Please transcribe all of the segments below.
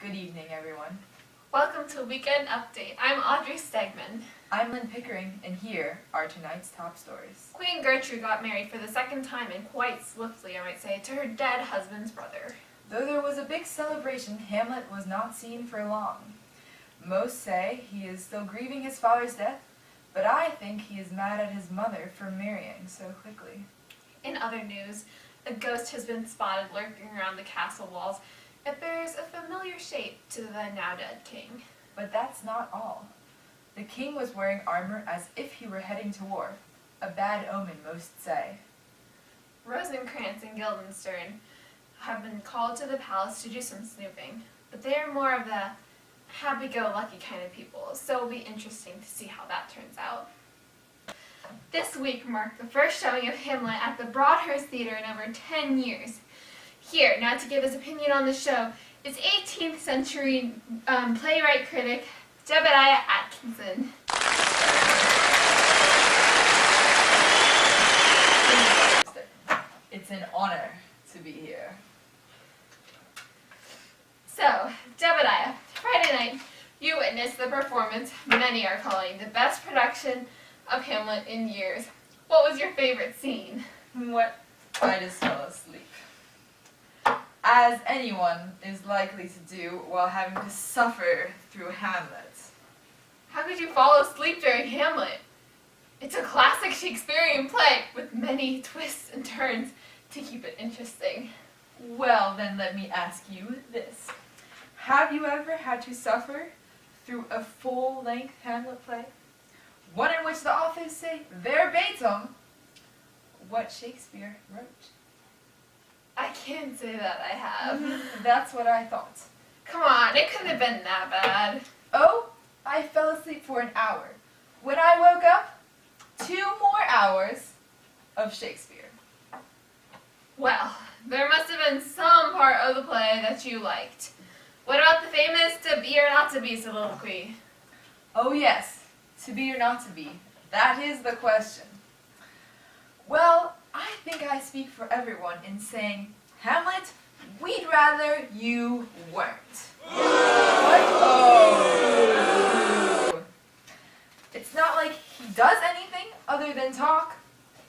Good evening, everyone. Welcome to Weekend Update. I'm Audrey Stegman. I'm Lynn Pickering, and here are tonight's top stories. Queen Gertrude got married for the second time, and quite swiftly, I might say, to her dead husband's brother. Though there was a big celebration, Hamlet was not seen for long. Most say he is still grieving his father's death, but I think he is mad at his mother for marrying so quickly. In other news, a ghost has been spotted lurking around the castle walls. It bears a familiar shape to the now-dead king. But that's not all. The king was wearing armor as if he were heading to war. A bad omen, most say. Rosencrantz and Guildenstern have been called to the palace to do some snooping, but they are more of the happy-go-lucky kind of people, so it'll be interesting to see how that turns out. This week marked the first showing of Hamlet at the Broadhurst Theatre in over 10 years. Here, now to give his opinion on the show, is 18th century playwright critic Jebediah Atkinson. It's an honor to be here. So, Jebediah, Friday night, you witnessed the performance many are calling the best production of Hamlet in years. What was your favorite scene? What? I just fell asleep. As anyone is likely to do while having to suffer through Hamlet. How could you fall asleep during Hamlet? It's a classic Shakespearean play with many twists and turns to keep it interesting. Well, then let me ask you this. Have you ever had to suffer through a full-length Hamlet play? One in which the authors say verbatim what Shakespeare wrote. I can't say that I have. That's what I thought. Come on, it couldn't have been that bad. Oh, I fell asleep for an hour. When I woke up, 2 more hours of Shakespeare. Well, there must have been some part of the play that you liked. What about the famous to be or not to be soliloquy? Oh yes, to be or not to be. That is the question. Well, I think I speak for everyone in saying, Hamlet, we'd rather you weren't. What? Oh. It's not like he does anything other than talk.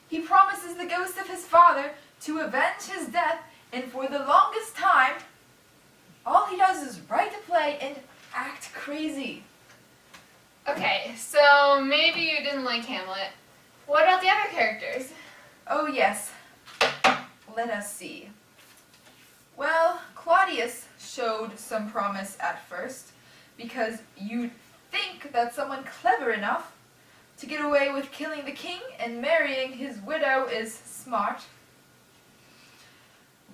He promises the ghost of his father to avenge his death, and for the longest time, all he does is write a play and act crazy. Okay, so maybe you didn't like Hamlet. What about the other characters? Oh yes, let us see. Well, Claudius showed some promise at first, because you'd think that someone clever enough to get away with killing the king and marrying his widow is smart.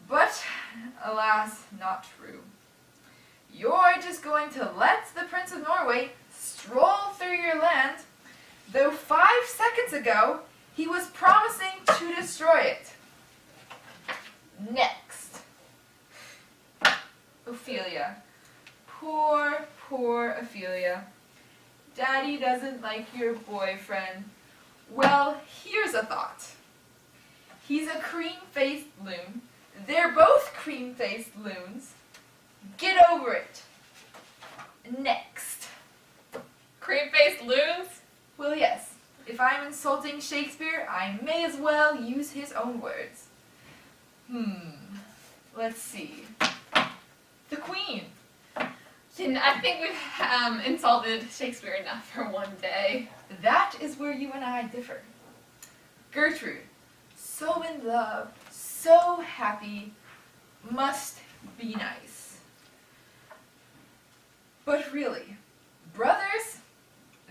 But, alas, not true. You're just going to let the Prince of Norway stroll through your land, though 5 seconds ago he was promising to destroy it. Next. Ophelia. Poor, poor Ophelia. Daddy doesn't like your boyfriend. Well, here's a thought. He's a cream-faced loon. They're both cream-faced loons. Get over it. Next. Cream-faced loons? Well, yes. If I'm insulting Shakespeare, I may as well use his own words. Let's see. The Queen. I think we've insulted Shakespeare enough for one day. That is where you and I differ. Gertrude, so in love, so happy, must be nice. But really, brothers,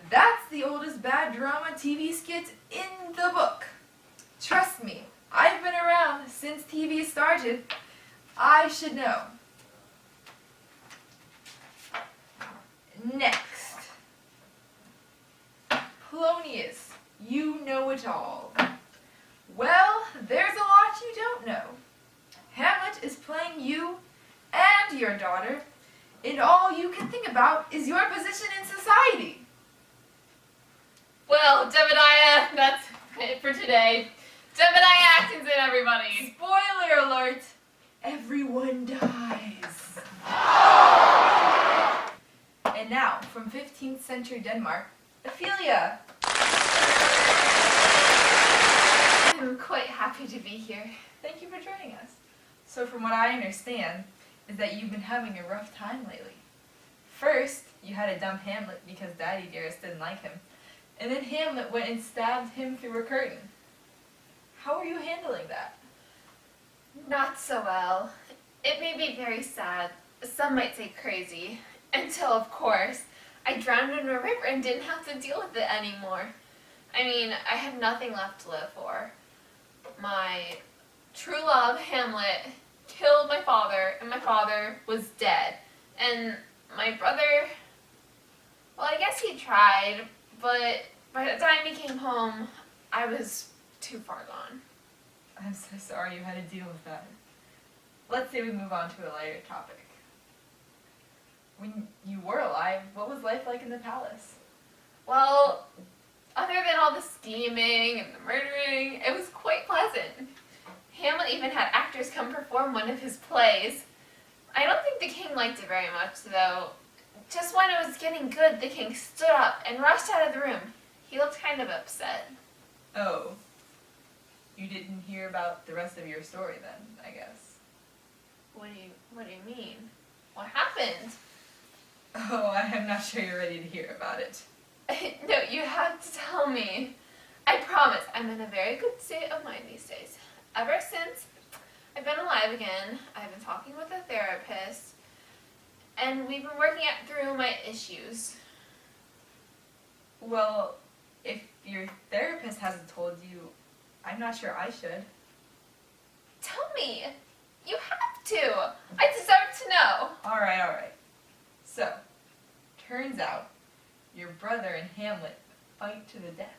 that's the oldest bad drama TV skit in the book. Trust me, I've been around since TV started. I should know. Next. Polonius, you know it all. Well, there's a lot you don't know. Hamlet is playing you and your daughter, and all you can think about is your position in society. Well, Jebediah, that's it for today. Jebediah Atkinson, everybody. Spoiler alert, everyone dies. from 15th century Denmark, Ophelia. I'm quite happy to be here. Thank you for joining us. So from what I understand, is that you've been having a rough time lately. First, you had to dump Hamlet because Daddy Dearest didn't like him, and then Hamlet went and stabbed him through a curtain. How are you handling that? Not so well. It made me very sad. Some might say crazy. Until, of course, I drowned in a river and didn't have to deal with it anymore. I mean, I had nothing left to live for. My true love, Hamlet, killed my father, and my father was dead. And my brother, well, I guess he tried, but by the time he came home, I was too far gone. I'm so sorry you had to deal with that. Let's say we move on to a lighter topic. When you were alive, what was life like in the palace? Well, other than all the scheming and the murdering, it was quite pleasant. Hamlet even had actors come perform one of his plays. I don't think the king liked it very much, though. Just when it was getting good, the king stood up and rushed out of the room. He looked kind of upset. Oh. You didn't hear about the rest of your story then, I guess. What do you mean? What happened? Oh, I'm not sure you're ready to hear about it. No, you have to tell me. I promise, I'm in a very good state of mind these days. Ever since I've been alive again, I've been talking with a therapist, and we've been working through my issues. Well, if your therapist hasn't told you, I'm not sure I should. Tell me. You have to. I deserve to know. Alright. So, turns out, your brother and Hamlet fight to the death.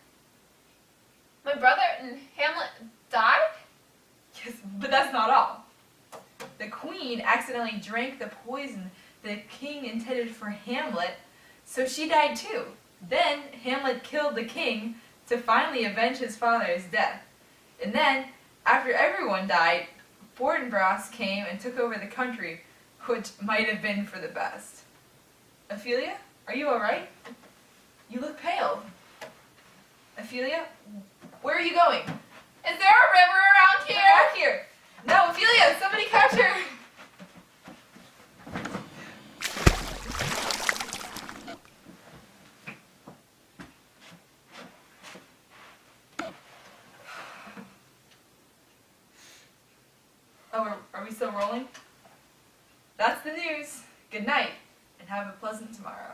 My brother and Hamlet died? Yes, but that's not all. The queen accidentally drank the poison the king intended for Hamlet, so she died too. Then, Hamlet killed the king to finally avenge his father's death. And then, after everyone died, Fortinbras came and took over the country, which might have been for the best. Ophelia, are you alright? You look pale. Ophelia, where are you going? Is there a river around Come here? back here! No, Ophelia, somebody catch her! Oh, are we still rolling? That's the news. Good night, and have a pleasant tomorrow.